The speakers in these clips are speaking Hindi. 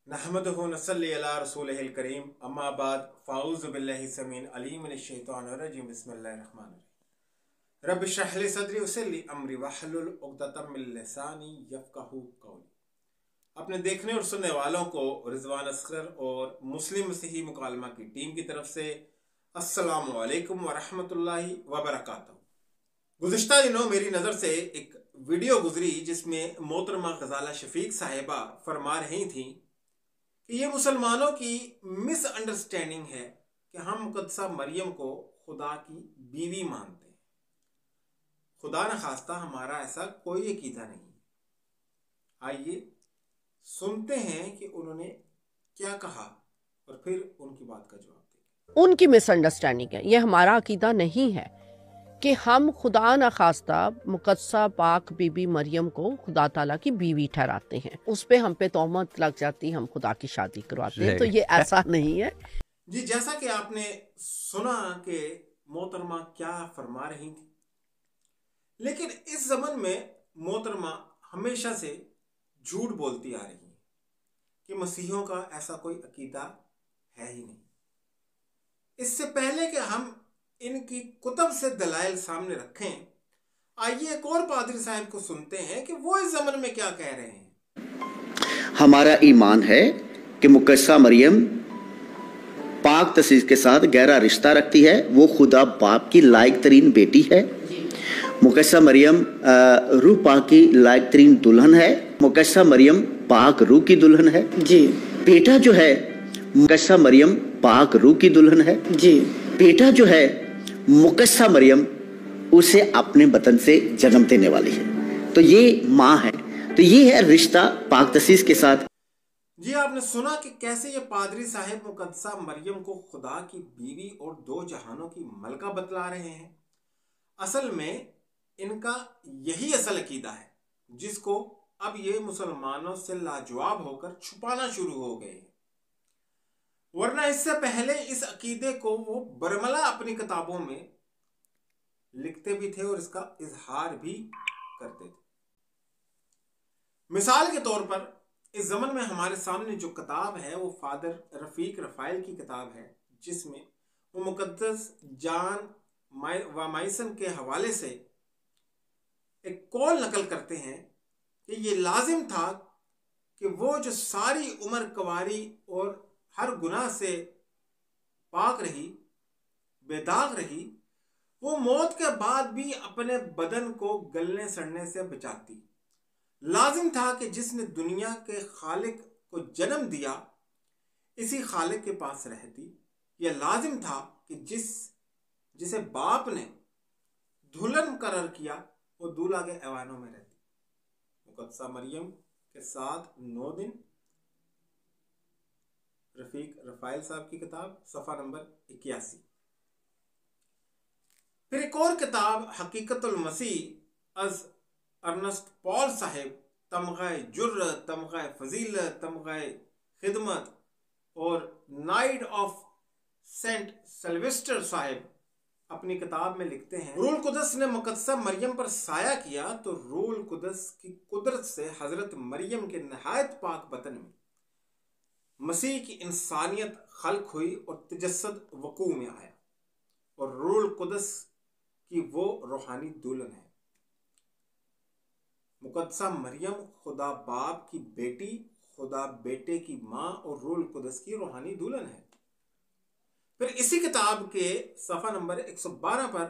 नहमदुहु व नसल्ली अला रसूलिहिल करीम अम्मा बाद फ़ाऊज़ु बिल्लाहि समीन अलीम मिनश शैतानिर रजीम बिस्मिल्लाहिर रहमानिर रहीम रब्बि इश्रह ली सदरी वयस्सिर ली अमरी वहलुल उक़दतम मिन लिसानी यफ़क़हू क़ौली। अपने देखने और सुनने वालों को रिजवान असगर और मुस्लिम मसीही मुकालमा की टीम की तरफ से अस्सलामु अलैकुम व रहमतुल्लाहि व बरकातहू। गुज़िश्ता दिनों मेरी नज़र से एक वीडियो गुजरी जिसमें मोहतरमा ग़ज़ाला शफीक साहिबा फरमा रही थी कि ये मुसलमानों की मिसअंडरस्टैंडिंग है कि हम मुक़द्दसा मरियम को खुदा की बीवी मानते हैं। खुदा न खास्ता हमारा ऐसा कोई अकीदा नहीं। आइए सुनते हैं कि उन्होंने क्या कहा और फिर उनकी बात का जवाब दें। उनकी मिसअंडरस्टैंडिंग है, ये हमारा अकीदा नहीं है कि हम खुदा न खास्ता मुकद्दसा पाक बीबी मरियम को खुदा ताला की बीवी ठहराते हैं। उस पे हम पे तोहमत लग जाती, हम खुदा की शादी करवाते हैं, तो ये ऐसा नहीं है जी। जैसा कि आपने सुना कि मोहतरमा क्या फरमा रही थी, लेकिन इस ज़मन में मोहतरमा हमेशा से झूठ बोलती आ रही है कि मसीहियों का ऐसा कोई अकीदा है ही नहीं। इससे पहले कि हम इनकी कुतब से दलाइल सामने रखें, आइए एक और पादरी साहब को सुनते हैं कि वो इस ज़मन में क्या कह रहे हैं। हमारा ईमान है कि मुकद्दसा मरियम पाक तसीस के साथ गहरा रिश्ता रखती है। वो खुदा बाप की लायक तरीन बेटी है। मुकद्दसा मरियम रूह पाक की लायक तरीन दुल्हन है। मुकद्दसा मरियम पाक रूह की दुल्हन है जी। बेटा जो है मुकद्दसा मरियम पाक रूह की दुल्हन है जी। बेटा जो है मुकद्दसा मरियम उसे अपने बतन से जन्म देने वाली है, तो ये माँ है, तो ये है रिश्ता पाक तसीस के साथ। जी, आपने सुना कि कैसे ये पादरी साहब मुकद्दसा मरियम को खुदा की बीवी और दो जहानों की मलका बतला रहे हैं। असल में इनका यही असल अकीदा है जिसको अब ये मुसलमानों से लाजवाब होकर छुपाना शुरू हो गए। वरना इससे पहले इस अकीदे को वो बरमला अपनी किताबों में लिखते भी थे और इसका इजहार भी करते थे। मिसाल के तौर पर इस ज़मन में हमारे सामने जो किताब है वो फादर रफ़ीक रफ़ाइल की किताब है, जिसमें वो मुक़द्दस जॉन व माइसन के हवाले से एक कौल नकल करते हैं कि ये लाजिम था कि वो जो सारी उम्र कुंवारी और हर गुनाह से पाक रही, बेदाग रही, वो मौत के बाद भी अपने बदन को गलने सड़ने से बचाती। लाजिम था कि जिसने दुनिया के खालिक को जन्म दिया इसी खालिक के पास रहती। यह लाजिम था कि जिसे बाप ने दुल्हन मुकर्रर किया वो दूल्हा के ऐवानों में रहती। मुकद्दसा मरियम के साथ 9 दिन, रफ़ीक रफ़ाइल साहब की किताब, सफ़ा नंबर 81। फिर एक और किताब हकीकतुल मसीह अज़ अर्नस्ट पॉल साहिब, तमग़ाए जुर्रत, तमग़ाए फ़ज़ीलत, तमग़ाए खिदमत और नाइट ऑफ सेंट सिल्वेस्टर साहिब अपनी किताब में लिखते हैं, रूल कुदस ने मुकद्दसा मरियम पर साया किया तो रूल कुदस की कुदरत से हज़रत मरियम के नहायत पाक बतन में मसीह की इंसानियत खल्क हुई और तजस्सुद वकू में आया और रूल कुदस की वो रूहानी दुल्हन है। मुकद्दसा मरियम खुदा बाप की बेटी, खुदा बेटे की माँ और रूल कुदस की रूहानी दुल्हन है। फिर इसी किताब के सफ़ा नंबर 112 पर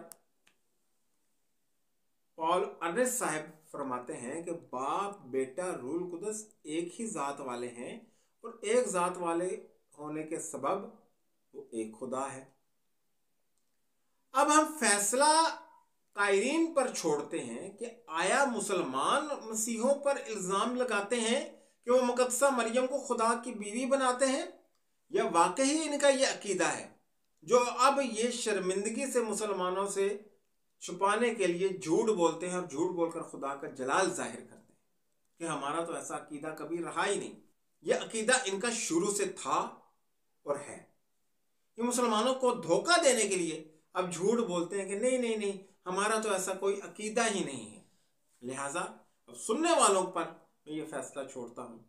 पॉल अर्नेस्ट साहब फरमाते हैं कि बाप, बेटा, रूल कुदस एक ही ज़ात वाले हैं और एक ज़ात वाले होने के सबब वो एक खुदा है। अब हम फैसला कायरीन पर छोड़ते हैं कि आया मुसलमान मसीहों पर इल्ज़ाम लगाते हैं कि वो मुकद्दसा मरियम को खुदा की बीवी बनाते हैं, या वाकई इनका ये अकीदा है जो अब ये शर्मिंदगी से मुसलमानों से छुपाने के लिए झूठ बोलते हैं और झूठ बोलकर खुदा का जलाल जाहिर करते हैं कि हमारा तो ऐसा अकीदा कभी रहा ही नहीं। यह अकीदा इनका शुरू से था और है। ये मुसलमानों को धोखा देने के लिए अब झूठ बोलते हैं कि नहीं नहीं नहीं, हमारा तो ऐसा कोई अकीदा ही नहीं है। लिहाजा अब सुनने वालों पर मैं ये फैसला छोड़ता हूँ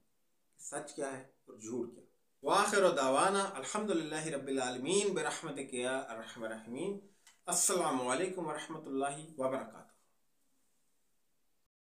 सच क्या है और झूठ क्या। वाखिर दावाना अल्हम्दुलिल्लाहि रब्बिल आलमीन बिरहमतिक या अर्हमर राहिमीन। अस्सलामु अलैकुम वरहमतुल्लाहि वबरकातुहू।